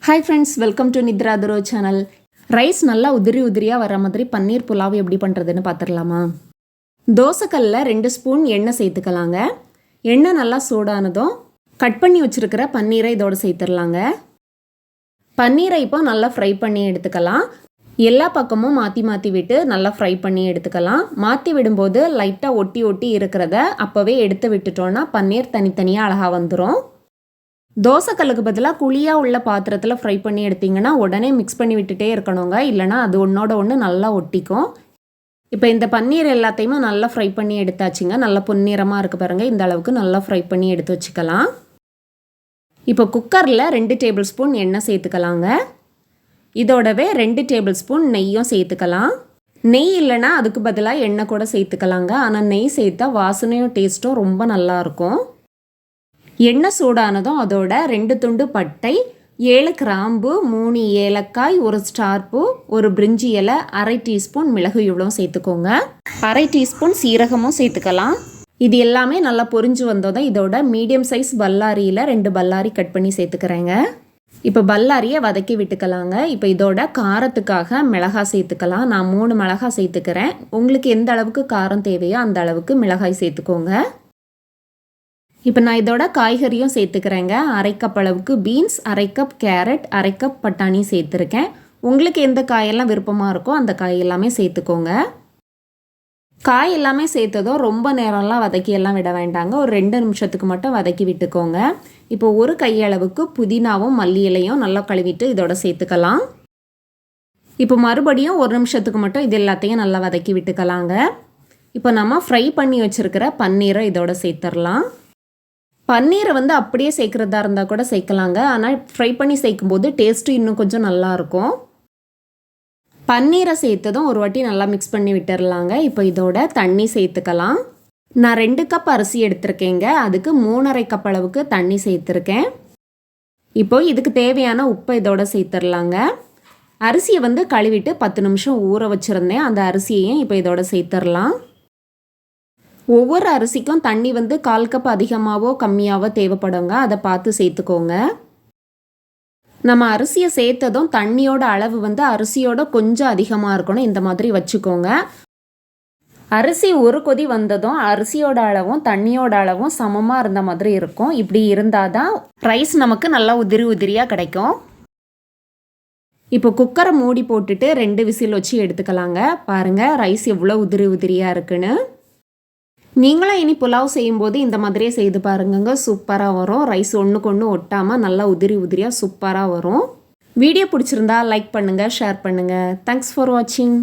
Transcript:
Hi friends, welcome to Nithra துரோ channel. Rice நல்லா உதிரியாக வர மாதிரி பன்னீர் புலாவ் எப்படி பண்ணுறதுன்னு பார்த்துடலாமா? தோசைக்கல்லில் 2 ஸ்பூன் எண்ணெய் சேர்த்துக்கலாங்க. எண்ணெய் நல்லா சூடானதும் கட் பண்ணி வச்சுருக்கிற பன்னீரை இதோடு சேர்த்துடலாங்க. பன்னீரை இப்போ நல்லா ஃப்ரை பண்ணி எடுத்துக்கலாம். எல்லா பக்கமும் மாற்றி மாற்றி விட்டு நல்லா ஃப்ரை பண்ணி எடுத்துக்கலாம். மாற்றி விடும்போது லைட்டாக ஒட்டி இருக்கிறத அப்போவே எடுத்து விட்டுட்டோன்னா பன்னீர் தனித்தனியாக அழகாக வந்துடும். தோசைக்கல்லுக்கு பதிலாக குழியாக உள்ள பாத்திரத்தில் ஃப்ரை பண்ணி எடுத்திங்கன்னா உடனே மிக்ஸ் பண்ணி விட்டுட்டே இருக்கணுங்க, இல்லைனா அது ஒன்றோட ஒன்று நல்லா ஒட்டிக்கும். இப்போ இந்த பன்னீர் எல்லாத்தையுமே நல்லா ஃப்ரை பண்ணி எடுத்தாச்சுங்க. நல்லா பொன்னிறமாக இருக்குது பாருங்கள். இந்த அளவுக்கு நல்லா ஃப்ரை பண்ணி எடுத்து வச்சுக்கலாம். இப்போ குக்கரில் 2 டேபிள் ஸ்பூன் எண்ணெய் சேர்த்துக்கலாங்க. இதோடவே 2 டேபிள் ஸ்பூன் நெய்யும் சேர்த்துக்கலாம். நெய் இல்லைனா அதுக்கு பதிலாக எண்ணெய் கூட சேர்த்துக்கலாங்க. ஆனால் நெய் சேர்த்தா வாசனையும் டேஸ்ட்டும் ரொம்ப நல்லாயிருக்கும். எண்ணெய் சூடானதும் அதோட 2 துண்டு பட்டை, 7 கிராம்பு, 3 ஏலக்காய், 1 ஸ்டார் பூ, 1 பிரிஞ்சி இலை, 1/2 டீஸ்பூன் மிளகு இவ்வளோ சேர்த்துக்கோங்க. 1/2 டீஸ்பூன் சீரகமும் சேர்த்துக்கலாம். இது எல்லாமே நல்லா பொரிஞ்சு வந்ததும் இதோட மீடியம் சைஸ் பல்லாரியில் 2 பல்லாரி கட் பண்ணி சேர்த்துக்கிறேங்க. இப்போ பல்லாரியை வதக்கி விட்டுக்கலாங்க. இப்போ இதோட காரத்துக்காக மிளகாய் சேர்த்துக்கலாம். நான் 3 மிளகாய் சேர்த்துக்கிறேன். உங்களுக்கு எந்த அளவுக்கு காரம் தேவையோ அந்த அளவுக்கு மிளகாய் சேர்த்துக்கோங்க. இப்போ நான் இதோட காய்கறியும் சேர்த்துக்கிறேங்க. 1/2 கப் அளவுக்கு பீன்ஸ், 1/2 கப் கேரட், 1/2 கப் பட்டாணி சேர்த்துருக்கேன். உங்களுக்கு எந்த காயெல்லாம் விருப்பமாக இருக்கோ அந்த காய் எல்லாமே சேர்த்துக்கோங்க. காய் எல்லாமே சேர்த்ததும் ரொம்ப நேரம்லாம் வதக்கியெல்லாம் விட வேண்டாங்க. ஒரு 2 நிமிஷத்துக்கு மட்டும் வதக்கி விட்டுக்கோங்க. இப்போ ஒரு கையளவுக்கு புதினாவும் மல்லி இலையும் நல்லா கழுவிட்டு இதோட சேர்த்துக்கலாம். இப்போ மறுபடியும் 1 நிமிஷத்துக்கு மட்டும் இது எல்லாத்தையும் நல்லா வதக்கி விட்டுக்கலாங்க. இப்போ நம்ம ஃப்ரை பண்ணி வச்சுருக்கிற பன்னீரை இதோட சேர்த்துடலாம். பன்னீரை அப்படியே சேர்க்குறதா இருந்தால் கூட சேர்க்கலாங்க. ஆனால் ஃப்ரை பண்ணி சேர்க்கும்போது டேஸ்ட்டு இன்னும் கொஞ்சம் நல்லாயிருக்கும். பன்னீரை சேர்த்ததும் ஒரு வாட்டி நல்லா மிக்ஸ் பண்ணி விட்டுடலாங்க. இப்போ இதோட தண்ணி சேர்த்துக்கலாம். நான் 2 கப் அரிசி எடுத்திருக்கேங்க. அதுக்கு 3/2 கப் அளவுக்கு தண்ணி சேர்த்துருக்கேன். இப்போ இதுக்கு தேவையான உப்பை இதோட சேர்த்துடலாங்க. அரிசியை கழுவிட்டு 10 நிமிஷம் ஊற வச்சுருந்தேன். அந்த அரிசியையும் இப்போ இதோட சேர்த்துடலாம். ஒவ்வொரு அரிசிக்கும் தண்ணி 1/4 கப் அதிகமாகவோ கம்மியாகவோ தேவைப்படுங்க. அதை பார்த்து சேர்த்துக்கோங்க. நம்ம அரிசியை சேர்த்ததும் தண்ணியோட அளவு அரிசியோட கொஞ்சம் அதிகமாக இருக்கணும். இந்த மாதிரி வச்சுக்கோங்க. அரிசி ஒரு கொதி வந்ததும் அரிசியோட அளவும் தண்ணியோட அளவும் சமமாக இருந்த மாதிரி இருக்கும். இப்படி இருந்தால் தான் ரைஸ் நமக்கு நல்லா உதிரியாக கிடைக்கும். இப்போ குக்கரை மூடி போட்டுட்டு 2 விசில் வச்சு எடுத்துக்கலாங்க. பாருங்கள் ரைஸ் எவ்வளோ உதிரியாக இருக்குன்னு. நீங்களும் இனி புலாவ் செய்யும்போது இந்த மாதிரியே செய்து பாருங்க. சூப்பராக வரும். ரைஸ் ஒன்றுக்கு ஒன்று ஒட்டாமல் நல்லா உதிரியாக சூப்பராக வரும். வீடியோ பிடிச்சிருந்தா லைக் பண்ணுங்கள், ஷேர் பண்ணுங்கள். தேங்க்ஸ் ஃபார் வாட்சிங்.